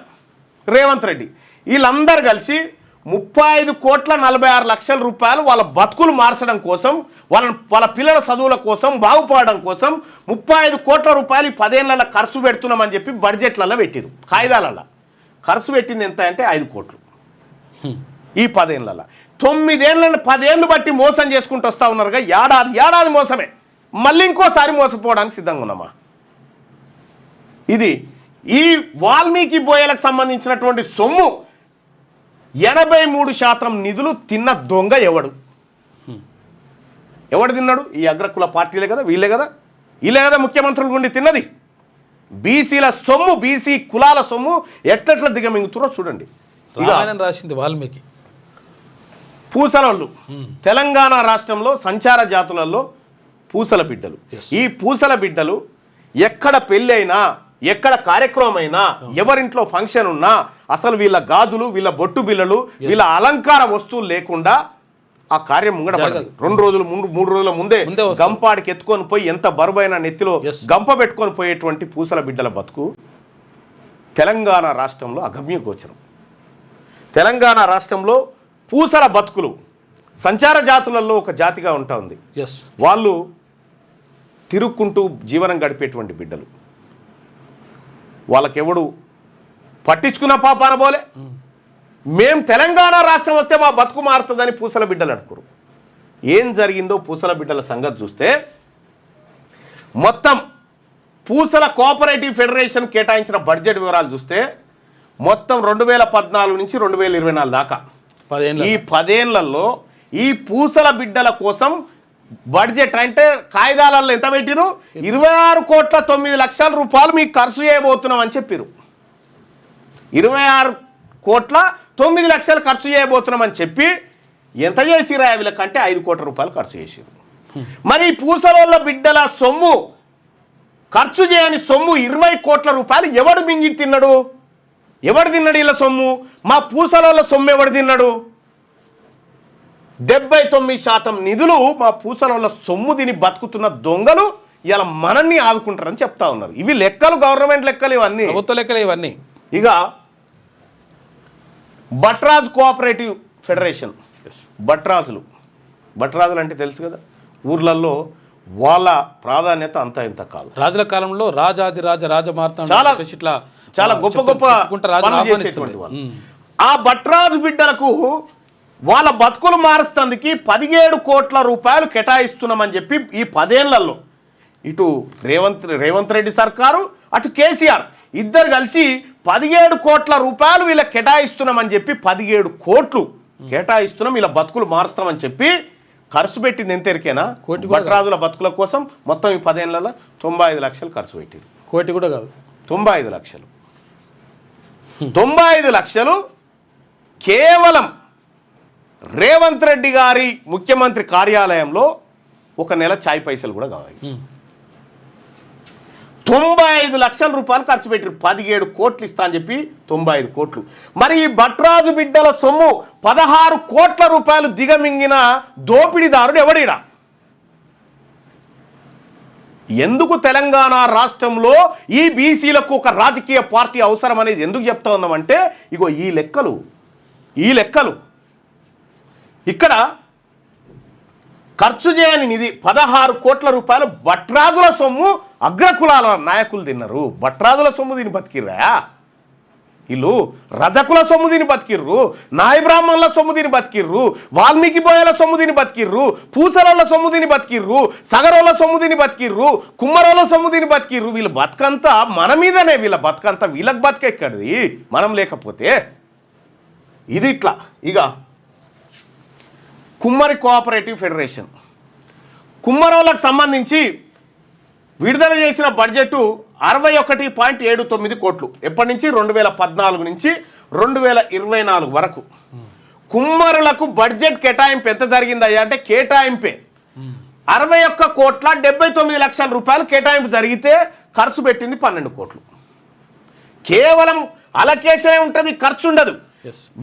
Speaker 1: రేవంత్ రెడ్డి వీళ్ళందరూ కలిసి 35,46,00,000 రూపాయలు వాళ్ళ బతుకులు మార్చడం కోసం, వాళ్ళ పిల్లల చదువుల కోసం, బాగుపడడం కోసం 35 కోట్ల రూపాయలు ఈ 10 ఏళ్లలో ఖర్చు పెడుతున్నామని చెప్పి బడ్జెట్లలో పెట్టారు. కాగితాలలో ఖర్చు పెట్టింది ఎంత అంటే 5 కోట్లు. ఈ 10 ఏళ్లలో 9 ఏళ్ళని 10 ఏళ్ళు బట్టి మోసం చేసుకుంటూ వస్తూ ఉన్నారుగా. ఏడాది మోసమే, మళ్ళీ ఇంకోసారి మోసపోవడానికి సిద్ధంగా ఉన్నామా? ఇది ఈ వాల్మీకి బోయలకు సంబంధించినటువంటి సొమ్ము 83% నిధులు తిన్న దొంగ ఎవడు తిన్నాడు? ఈ అగ్రకుల పార్టీలే కదా, వీళ్ళే కదా ముఖ్యమంత్రుల గుండి తిన్నది. బీసీల సొమ్ము, బీసీ కులాల సొమ్ము ఎట్లెట్లా దిగమింగుతురో చూడండి.
Speaker 2: రాసింది వాల్మీకి.
Speaker 1: పూసలోళ్ళు తెలంగాణ రాష్ట్రంలో సంచార జాతులలో పూసల బిడ్డలు. ఈ పూసల బిడ్డలు ఎక్కడ పెళ్ళి అయినా, ఎక్కడ కార్యక్రమం అయినా, ఎవరింట్లో ఫంక్షన్ ఉన్నా అసలు వీళ్ళ గాజులు, వీళ్ళ బొట్టు బిళ్ళలు, వీళ్ళ అలంకార వస్తువులు లేకుండా ఆ కార్యం ముంగడ పడదు. 2 రోజులు 3 రోజుల ముందే గంపాడికి ఎత్తుకొని పోయి ఎంత బరువైన నెత్తిలో గంప పెట్టుకొని పోయేటువంటి పూసల బిడ్డల బతుకు తెలంగాణ రాష్ట్రంలో అగమ్య గోచరం. తెలంగాణ రాష్ట్రంలో పూసల బతుకులు సంచార జాతులలో ఒక జాతిగా ఉంటా ఉంది. వాళ్ళు తిరుక్కుంటూ జీవనం గడిపేటువంటి బిడ్డలు. వాళ్ళకెవడు పట్టించుకున్న పాపాన పోలే. మేం తెలంగాణ రాష్ట్రం వస్తే మా బతుకు మారుతుందని పూసల బిడ్డలు అనుకోరు. ఏం జరిగిందో పూసల బిడ్డల సంగతి చూస్తే, మొత్తం పూసల కోఆపరేటివ్ ఫెడరేషన్ కేటాయించిన బడ్జెట్ వివరాలు చూస్తే మొత్తం 2014 నుంచి 2024 దాకా ఈ 10 ఏళ్లలో ఈ పూసల బిడ్డల కోసం బడ్జెట్ అంటే కాయిదాలలో ఎంత పెట్టిరు? 26,09,00,000 రూపాయలు మీకు ఖర్చు చేయబోతున్నాం అని చెప్పారు. 26,09,00,000 ఖర్చు చేయబోతున్నాం అని చెప్పి ఎంత చేసిరా వీళ్ళకంటే 5 కోట్ల రూపాయలు ఖర్చు చేసిరు. మరి పూసలోళ్ళ బిడ్డల సొమ్ము, ఖర్చు చేయని సొమ్ము 20 కోట్ల రూపాయలు ఎవడు మింగి తిన్నాడు? ఎవడు తిన్నాడు వీళ్ళ సొమ్ము? మా పూసలోళ్ళ సొమ్ము ఎవడు తిన్నాడు? 79% నిధులు మా పూసలోళ్ళ సొమ్ము తిని బతుకుతున్న దొంగలు ఇలా మనల్ని ఆదుకుంటారని చెప్తా ఉన్నారు. ఇవి లెక్కలు, గవర్నమెంట్ లెక్కలు, ఇవన్నీ
Speaker 2: ప్రభుత్వ లెక్కలు ఇవన్నీ.
Speaker 1: ఇక భట్రాజ్ కోఆపరేటివ్ ఫెడరేషన్, భట్రాజులు అంటే తెలుసు కదా, ఊర్లలో వాళ్ళ ప్రాధాన్యత అంతా ఇంత కాదు.
Speaker 2: రాజుల కాలంలో రాజాదిరాజ రాజమార్త
Speaker 1: చాలా గొప్ప పనులు చేసేటువంటి వాళ్ళు. ఆ భట్రాజు బిడ్డలకు వాళ్ళ బతుకులు మారుస్తందుకు 17 కోట్ల రూపాయలు కేటాయిస్తున్నామని చెప్పి ఈ 10 ఏళ్లలో ఇటు రేవంత్ రెడ్డి సర్కారు, అటు కేసీఆర్ ఇద్దరు కలిసి 17 కోట్ల రూపాయలు వీళ్ళకి కేటాయిస్తున్నామని చెప్పి 17 కోట్లు కేటాయిస్తున్నాం, వీళ్ళ బతుకులు మారుస్తామని చెప్పి ఖర్చు పెట్టింది ఎంత ఎరికేనా? భట్రాజుల బతుకుల కోసం మొత్తం ఈ 10 ఏళ్లలో 95 లక్షలు ఖర్చు పెట్టారు.
Speaker 2: కోటి కూడా కాదు,
Speaker 1: 95 లక్షలు. 95 లక్షలు కేవలం రేవంత్ రెడ్డి గారి ముఖ్యమంత్రి కార్యాలయంలో ఒక నెల ఛాయ్ పైసలు కూడా కావాలి. 95 లక్షల రూపాయలు ఖర్చు పెట్టారు. 17 కోట్లు ఇస్తా అని చెప్పి 95 కోట్లు. మరి ఈ భట్రాజు బిడ్డల సొమ్ము 16 కోట్ల రూపాయలు దిగమింగిన దోపిడీదారుడు ఎవడిడా? ఎందుకు తెలంగాణ రాష్ట్రంలో ఈ బీసీలకు ఒక రాజకీయ పార్టీ అవసరం అనేది ఎందుకు చెప్తా ఉన్నామంటే ఇగో ఈ లెక్కలు ఇక్కడ ఖర్చు చేయని నిధి 16 కోట్ల రూపాయలు భట్రాజుల సొమ్ము అగ్రకులాల నాయకులు తిన్నారు. భట్రాజుల సొమ్ము దీన్ని బతికిర్రా వీళ్ళు, రజకుల సొమ్ము దీన్ని బతికిర్రు, నాయ బ్రాహ్మణుల సొమ్ము దీన్ని బతికిర్రు, వాల్మీకి బోయల సొమ్ము దీన్ని బతికిర్రు, పూసలోళ్ళ సొమ్ము దీన్ని బతికిర్రు, సగరోళ్ళ సొమ్ము దీన్ని బతికిర్రు, కుమ్మరోళ్ళ సొమ్ము దీన్ని బతికిర్రు. వీళ్ళ బతుకంతా మన మీదనే, వీళ్ళ బతుకంతా వీళ్ళకి బతికెక్కడిది మనం లేకపోతే. ఇది ఇట్లా. ఇక కుమ్మరి కోఆపరేటివ్ ఫెడరేషన్ కుమ్మరోళ్ళకు సంబంధించి విడుదల చేసిన బడ్జెట్ 61.79 కోట్లు. ఎప్పటి నుంచి 2014 నుంచి 2024 వరకు కుమ్మరులకు బడ్జెట్ కేటాయింపు ఎంత జరిగిందయ్యా అంటే కేటాయింపే 61,79,00,000 రూపాయలు కేటాయింపు జరిగితే ఖర్చు పెట్టింది 12 కోట్లు. కేవలం అలకేషనే ఉంటుంది, ఖర్చు ఉండదు.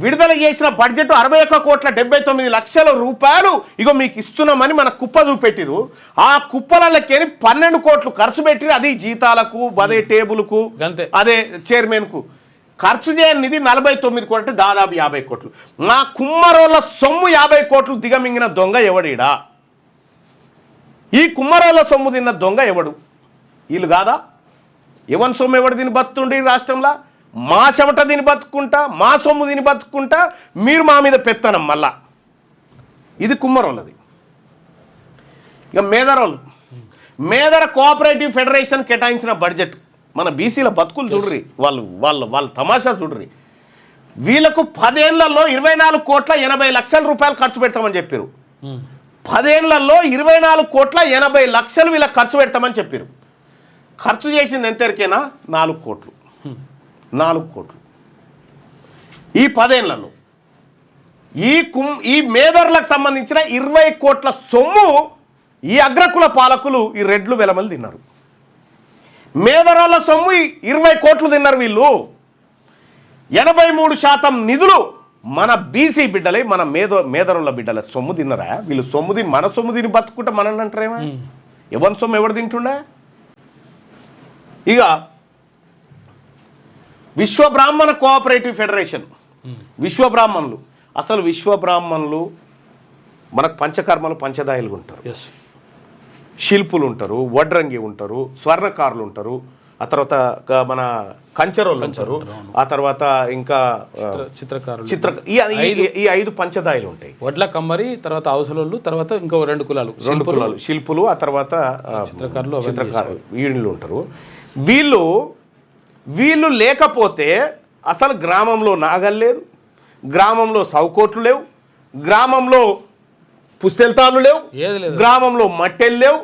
Speaker 1: విడుదల చేసిన బడ్జెట్ 61,79,00,000 రూపాయలు ఇగో మీకు ఇస్తున్నామని మన కుప్ప చూపెట్టిరు. ఆ కుప్పలకెళ్ళి 12 కోట్లు ఖర్చు పెట్టిరు. అది జీతాలకు, అదే టేబుల్కు, అదే చైర్మన్కు. ఖర్చు చేయనిది 49 కోట్లు అంటే దాదాపు 50 కోట్లు. నా కుమ్మరోళ్ళ సొమ్ము 50 కోట్లు దిగమింగిన దొంగ ఎవడీడా? ఈ కుమ్మరోళ్ళ సొమ్ము తిన్న దొంగ ఎవడు? వీళ్ళు కాదా? ఎవరి సొమ్ము ఎవడు దీన్ని బతుండి రాష్ట్రంలో? మా చెమట దీన్ని బతుకుంటా, మా సొమ్ము దీన్ని బతుకుంటా, మీరు మా మీద పెత్తనం మళ్ళా. ఇది కుమ్మరోళ్ళది. ఇక మేదర కోఆపరేటివ్ ఫెడరేషన్ కేటాయించిన బడ్జెట్ మన బీసీల బతుకులు చూడ్రి, వాళ్ళ తమాషా చూడ్రి. వీళ్ళకు 10 ఏళ్లలో 24,80,00,000 రూపాయలు ఖర్చు పెడతామని చెప్పారు. 10 ఏళ్లలో 24,80,00,000 వీళ్ళకి ఖర్చు పెడతామని చెప్పారు. ఖర్చు చేసింది ఎంతవరకైనా 4 కోట్లు. 4 కోట్లు ఈ 10 ఏళ్లలో. ఈ మేదర్లకు సంబంధించిన 20 కోట్ల సొమ్ము ఈ అగ్రకుల పాలకులు ఈ రెడ్లు వెలమలు తిన్నారు. మేదరోళ్ళ సొమ్ము 20 కోట్లు తిన్నారు వీళ్ళు. 83% నిధులు మన బీసీ బిడ్డలే, మన మేదరోళ్ళ బిడ్డల సొమ్ము తిన్నరా వీళ్ళు. సొమ్ము తిని మన సొమ్ము తిని బతుకుంటే మనల్ని అంటారేమో. ఎవరి సొమ్ము ఎవడు తింటుండే? ఇక విశ్వబ్రాహ్మణ కోఆపరేటివ్ ఫెడరేషన్ విశ్వబ్రాహ్మణులు. అసలు విశ్వబ్రాహ్మణులు మనకు పంచకర్మలు పంచదాయలు ఉంటారు, శిల్పులు ఉంటారు, వడ్రంగి ఉంటారు, స్వర్ణకారులు ఉంటారు, ఆ తర్వాత మన కంచెరోళ్ళు ఉంటారు, ఆ తర్వాత ఇంకా
Speaker 2: చిత్రకారులు,
Speaker 1: ఈ 5 పంచదాయలు ఉంటాయి.
Speaker 2: వడ్ల కమ్మరి, తర్వాత అవసలోళ్ళు, తర్వాత ఇంకో 2 కులాలు
Speaker 1: శిల్పులు, ఆ తర్వాత
Speaker 2: చిత్రకారులు
Speaker 1: వీళ్ళు ఉంటారు. వీళ్ళు లేకపోతే అసలు గ్రామంలో నాగలు లేదు, గ్రామంలో సౌకోట్లు లేవు, గ్రామంలో పుస్తెల్తాలు లేవు, గ్రామంలో మట్టెలు లేవు,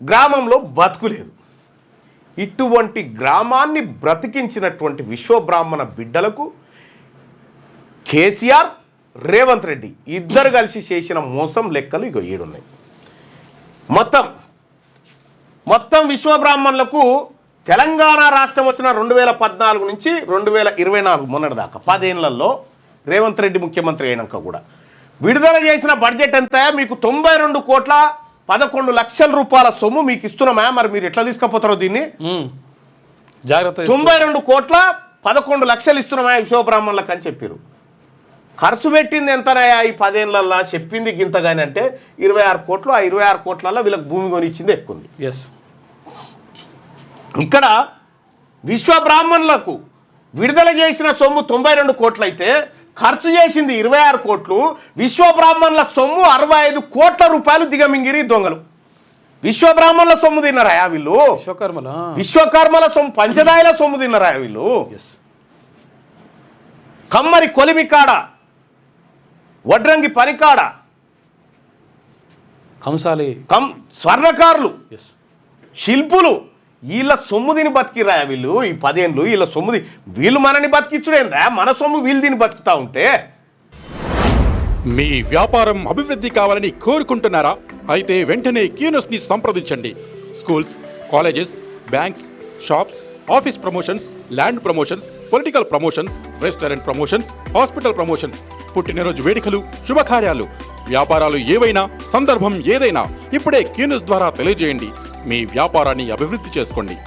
Speaker 1: గ్రామంలో బతుకు లేదు. ఇటువంటి గ్రామాన్ని బ్రతికించినటువంటి విశ్వబ్రాహ్మణ బిడ్డలకు కేసీఆర్, రేవంత్ రెడ్డి ఇద్దరు కలిసి చేసిన మోసం లెక్కలు ఇగో ఏడున్నాయి. మొత్తం విశ్వబ్రాహ్మణులకు తెలంగాణ రాష్ట్రం వచ్చిన 2014 నుంచి 2024 మొన్నటి దాకా 10 ఏళ్లలో రేవంత్ రెడ్డి ముఖ్యమంత్రి అయినాక కూడా విడుదల చేసిన బడ్జెట్ ఎంత? మీకు 92,11,00,000 రూపాయల సొమ్ము మీకు ఇస్తున్నామా? మరి మీరు ఎట్లా తీసుకుపోతారో దీన్ని?
Speaker 2: జాగ్రత్త.
Speaker 1: 92,11,00,000 ఇస్తున్నామా విశ్వబ్రాహ్మణులకు అని చెప్పారు. ఖర్చు పెట్టింది ఎంతనాయా ఈ 10 ఏళ్లలో? చెప్పింది గింతగాని అంటే 26 కోట్లు. ఆ 26 కోట్లలో వీళ్ళకి భూమి కొని ఇచ్చింది ఎక్కువ ఉంది. ఇక్కడ విశ్వబ్రాహ్మణులకు విడుదల చేసిన సొమ్ము 92 కోట్లు అయితే ఖర్చు చేసింది 26 కోట్లు. విశ్వబ్రాహ్మణుల సొమ్ము 65 కోట్ల రూపాయలు దిగమింగిరి దొంగలు. విశ్వబ్రాహ్మణుల సొమ్ము తిన్నారా వీళ్ళు? విశ్వకర్మల సొమ్ము, పంచదాయల సొమ్ము తిన్నారా వీళ్ళు? కమ్మరి కొలిమికాడ, వడ్రంగి పనికాడ, స్వర్ణకారులు, శిల్పులు, వీళ్ళ సొమ్ము తిని బతికిరా వీళ్ళు. ఈ 10 ఏళ్ళు వీళ్ళ సొమ్ము వీళ్ళు మనని బతికించుడేందా? మన సొమ్ము వీళ్ళు తిని బతుకుతా ఉంటే.
Speaker 3: మీ వ్యాపారం అభివృద్ధి కావాలని కోరుకుంటున్నారా? అయితే వెంటనే క్యూనస్ ని సంప్రదించండి. Schools, colleges, banks, shops, office promotions, land promotions, political promotions, restaurant promotions, hospital promotions, పుట్టినరోజు వేడుకలు, శుభకార్యాలు, వ్యాపారాలు ఏవైనా, సందర్భం ఏదైనా ఇప్పుడే క్యూనస్ ద్వారా తెలియజేయండి. మీ వ్యాపారాన్ని అభివృద్ధి చేసుకోండి.